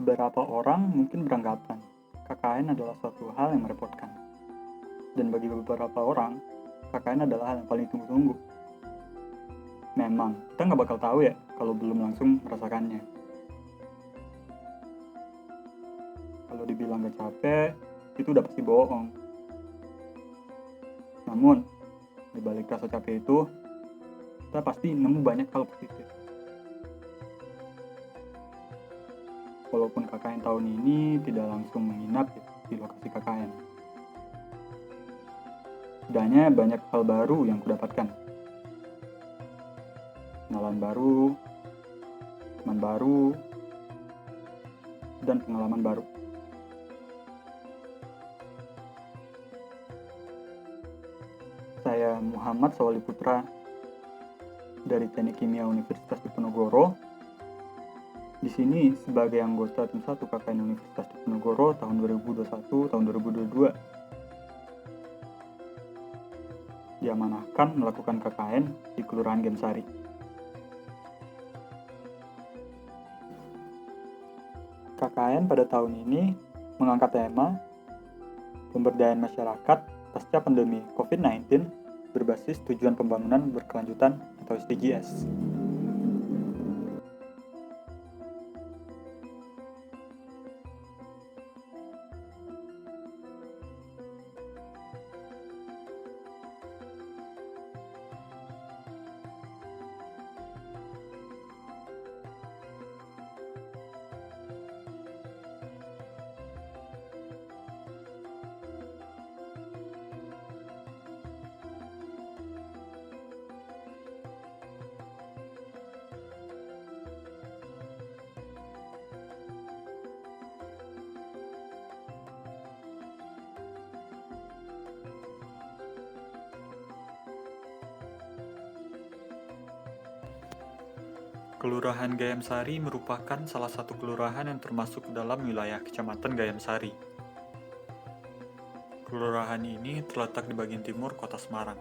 Beberapa orang mungkin beranggapan KKN adalah suatu hal yang merepotkan. Dan bagi beberapa orang, KKN adalah hal yang paling tunggu-tunggu. Memang, kita nggak bakal tahu ya kalau belum langsung merasakannya. Kalau dibilang gak capek, itu udah pasti bohong. Namun, di balik rasa capek itu, kita pasti nemu banyak hal positif. Walaupun KKN tahun ini tidak langsung menginap di lokasi KKN. Setidaknya banyak hal baru yang kudapatkan. Kenalan baru, teman baru, dan pengalaman baru. Saya Muhammad Sawali Putra dari Teknik Kimia Universitas Diponegoro. Di sini sebagai anggota tim 1 KKN Universitas Diponegoro tahun 2021 tahun 2022. Diamanahkan melakukan KKN di Kelurahan Gemsari. KKN pada tahun ini mengangkat tema pemberdayaan masyarakat pasca pandemi COVID-19 berbasis tujuan pembangunan berkelanjutan atau SDGs. Kelurahan Gayamsari merupakan salah satu kelurahan yang termasuk dalam wilayah Kecamatan Gayamsari. Kelurahan ini terletak di bagian timur Kota Semarang.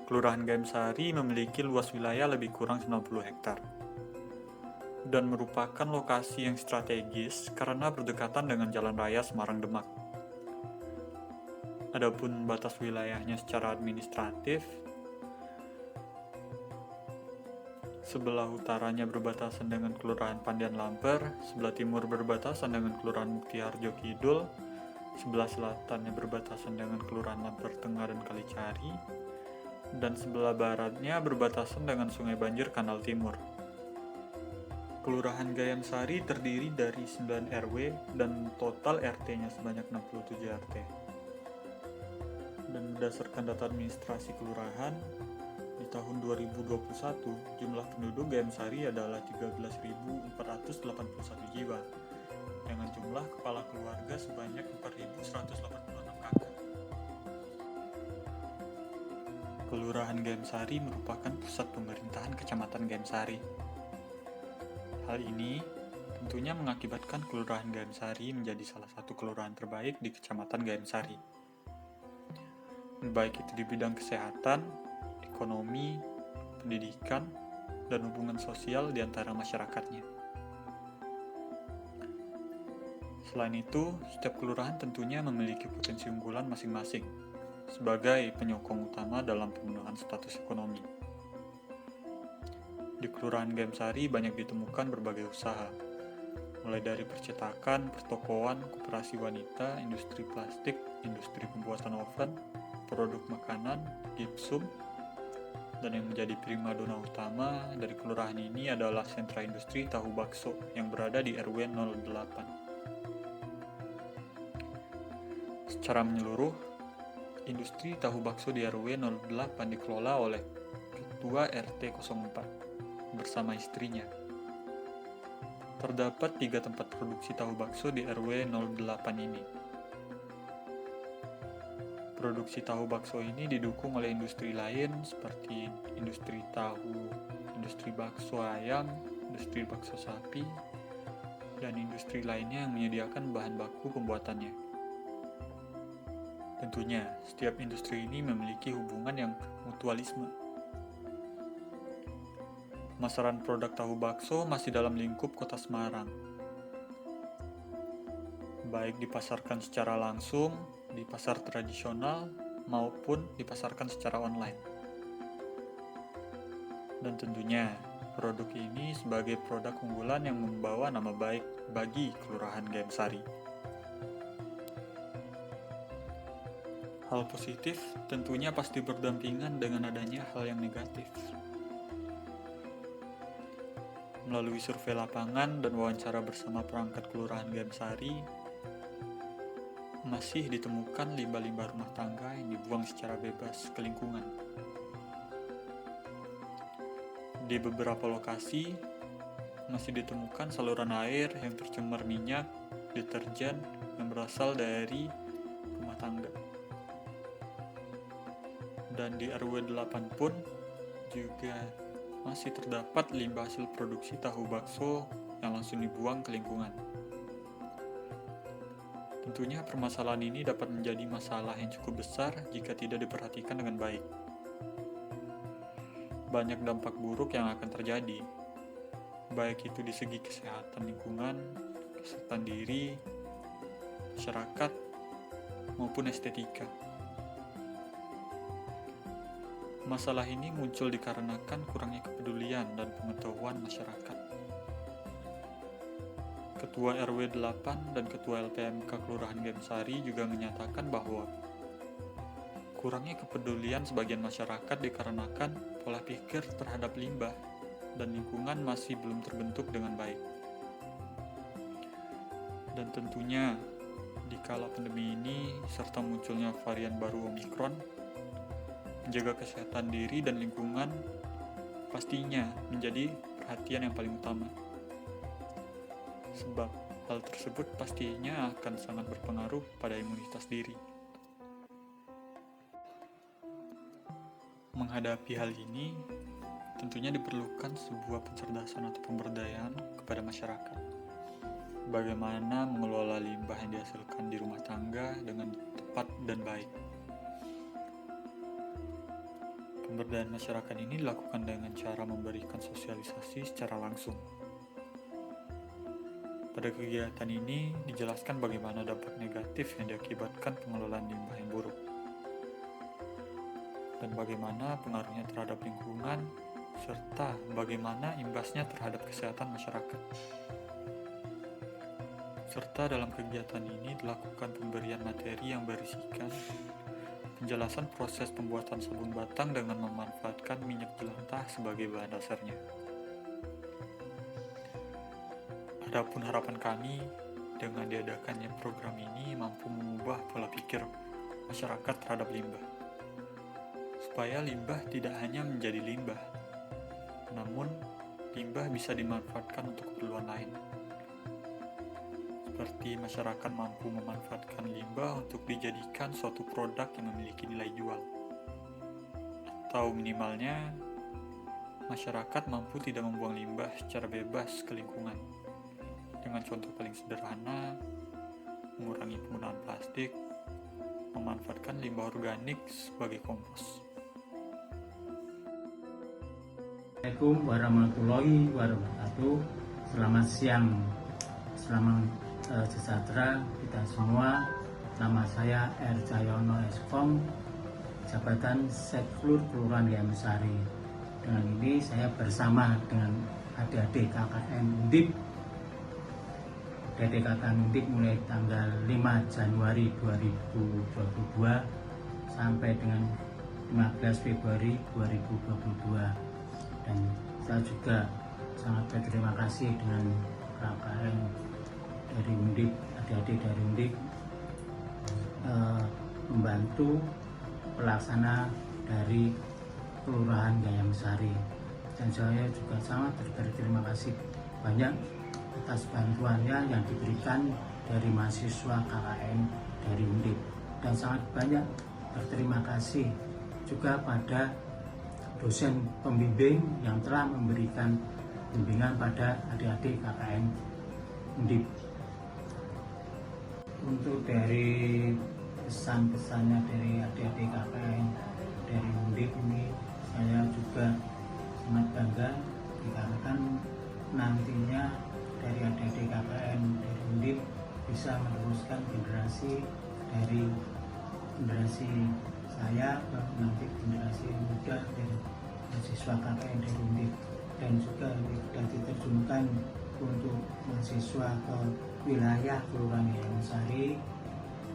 Kelurahan Gayamsari memiliki luas wilayah lebih kurang 90 hektar dan merupakan lokasi yang strategis karena berdekatan dengan Jalan Raya Semarang-Demak. Adapun batas wilayahnya secara administratif, sebelah utaranya berbatasan dengan Kelurahan Pandian Lamper, sebelah timur berbatasan dengan Kelurahan Muktiharjo Kidul, sebelah selatannya berbatasan dengan Kelurahan Lamper Tengah dan Kalicari, dan sebelah baratnya berbatasan dengan Sungai Banjir Kanal Timur. Kelurahan Gayamsari terdiri dari 9 RW dan total RT-nya sebanyak 67 RT. Dan berdasarkan data administrasi kelurahan, di tahun 2021, jumlah penduduk Gayamsari adalah 13.481 jiwa, dengan jumlah kepala keluarga sebanyak 4.186 kakak. Kelurahan Gayamsari merupakan pusat pemerintahan Kecamatan Gayamsari. Hal ini tentunya mengakibatkan Kelurahan Gayamsari menjadi salah satu kelurahan terbaik di Kecamatan Gayamsari. Baik itu di bidang kesehatan, ekonomi, pendidikan, dan hubungan sosial di antara masyarakatnya. Selain itu, setiap kelurahan tentunya memiliki potensi unggulan masing-masing sebagai penyokong utama dalam pemenuhan status ekonomi. Di Kelurahan Gayamsari banyak ditemukan berbagai usaha, mulai dari percetakan, pertokoan, koperasi wanita, industri plastik, industri pembuatan oven, produk makanan, gipsum, dan yang menjadi primadona utama dari kelurahan ini adalah sentra industri tahu bakso yang berada di RW 08. Secara menyeluruh, industri tahu bakso di RW 08 dikelola oleh Ketua RT 04 bersama istrinya. Terdapat 3 tempat produksi tahu bakso di RW 08 ini. Produksi tahu bakso ini didukung oleh industri lain seperti industri tahu, industri bakso ayam, industri bakso sapi, dan industri lainnya yang menyediakan bahan baku pembuatannya. Tentunya, setiap industri ini memiliki hubungan yang mutualisme. Pemasaran produk tahu bakso masih dalam lingkup Kota Semarang, baik dipasarkan secara langsung di pasar tradisional maupun dipasarkan secara online. Dan tentunya, produk ini sebagai produk unggulan yang membawa nama baik bagi Kelurahan Gayam Sari. Hal positif tentunya pasti berdampingan dengan adanya hal yang negatif. Melalui survei lapangan dan wawancara bersama perangkat Kelurahan Gayam Sari, masih ditemukan limbah-limbah rumah tangga yang dibuang secara bebas ke lingkungan. Di beberapa lokasi, masih ditemukan saluran air yang tercemar minyak, deterjen yang berasal dari rumah tangga. Dan di RW 8 pun juga masih terdapat limbah hasil produksi tahu bakso yang langsung dibuang ke lingkungan. Tentunya permasalahan ini dapat menjadi masalah yang cukup besar jika tidak diperhatikan dengan baik. Banyak dampak buruk yang akan terjadi, baik itu di segi kesehatan lingkungan, kesehatan diri, masyarakat, maupun estetika. Masalah ini muncul dikarenakan kurangnya kepedulian dan pengetahuan masyarakat. Ketua RW 8 dan Ketua LPMK Kelurahan Gayam Sari juga menyatakan bahwa kurangnya kepedulian sebagian masyarakat dikarenakan pola pikir terhadap limbah dan lingkungan masih belum terbentuk dengan baik. Dan tentunya, di kala pandemi ini serta munculnya varian baru Omikron, menjaga kesehatan diri dan lingkungan pastinya menjadi perhatian yang paling utama. Sebab hal tersebut pastinya akan sangat berpengaruh pada imunitas diri. Menghadapi hal ini, tentunya diperlukan sebuah pencerdasan atau pemberdayaan kepada masyarakat. Bagaimana mengelola limbah yang dihasilkan di rumah tangga dengan tepat dan baik. Pemberdayaan masyarakat ini dilakukan dengan cara memberikan sosialisasi secara langsung. Pada kegiatan ini dijelaskan bagaimana dampak negatif yang diakibatkan pengelolaan limbah yang buruk, dan bagaimana pengaruhnya terhadap lingkungan, serta bagaimana imbasnya terhadap kesehatan masyarakat. Serta dalam kegiatan ini dilakukan pemberian materi yang berisikan penjelasan proses pembuatan sabun batang dengan memanfaatkan minyak jelantah sebagai bahan dasarnya. Adapun harapan kami dengan diadakannya program ini mampu mengubah pola pikir masyarakat terhadap limbah, supaya limbah tidak hanya menjadi limbah, namun limbah bisa dimanfaatkan untuk keperluan lain. Seperti masyarakat mampu memanfaatkan limbah untuk dijadikan suatu produk yang memiliki nilai jual. Atau minimalnya, masyarakat mampu tidak membuang limbah secara bebas ke lingkungan. Dengan contoh paling sederhana, mengurangi penggunaan plastik, memanfaatkan limbah organik sebagai kompos. Assalamualaikum warahmatullahi wabarakatuh. Selamat siang, selamat sejahtera kita semua. Nama saya R. Cahyono Eskom, jabatan Sekklur Kelurahan Gayam Sari. Dengan ini saya bersama dengan adik-adik KKN Undip. Adik-adik KKN Undip mulai tanggal 5 Januari 2022 sampai dengan 15 Februari 2022. Dan saya juga sangat berterima kasih dengan KKN dari Undip, adik-adik dari Undip membantu pelaksana dari Kelurahan Gayam Sari. Dan saya juga sangat berterima kasih banyak atas bantuannya yang diberikan dari mahasiswa KKN dari Undip. Dan sangat banyak berterima kasih juga pada dosen pembimbing yang telah memberikan bimbingan pada adik-adik KKN Undip. Untuk dari pesan-pesannya dari adik-adik KKN dari Undip ini, saya juga sangat bangga dikarenakan nantinya dari adik-adik KKN dari Undip bisa meneruskan generasi dari generasi saya ke nanti generasi muda dan mahasiswa KKN dari Undip, dan juga sudah diterjunkan untuk mahasiswa ke wilayah Kelurahan Gayamsari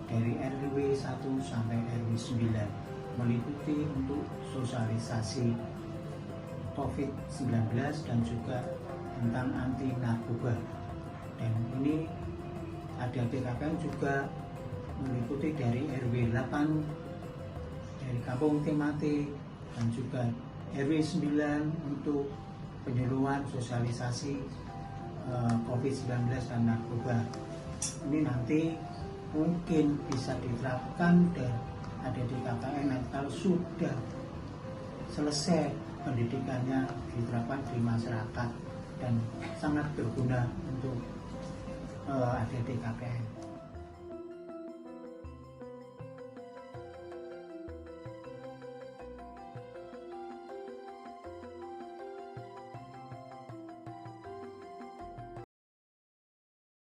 dari RW 1 sampai RW 9 meliputi untuk sosialisasi COVID-19 dan juga tentang anti narkoba. Dan ini ada BKKN juga meliputi dari RW 8 dari Kampung Timati dan juga RW 9 untuk penyuluhan sosialisasi COVID-19 dan narkoba. Ini nanti mungkin bisa diterapkan dan ada di KKN kalau sudah selesai pendidikannya diterapkan di masyarakat dan sangat berguna untuk ada di KKN.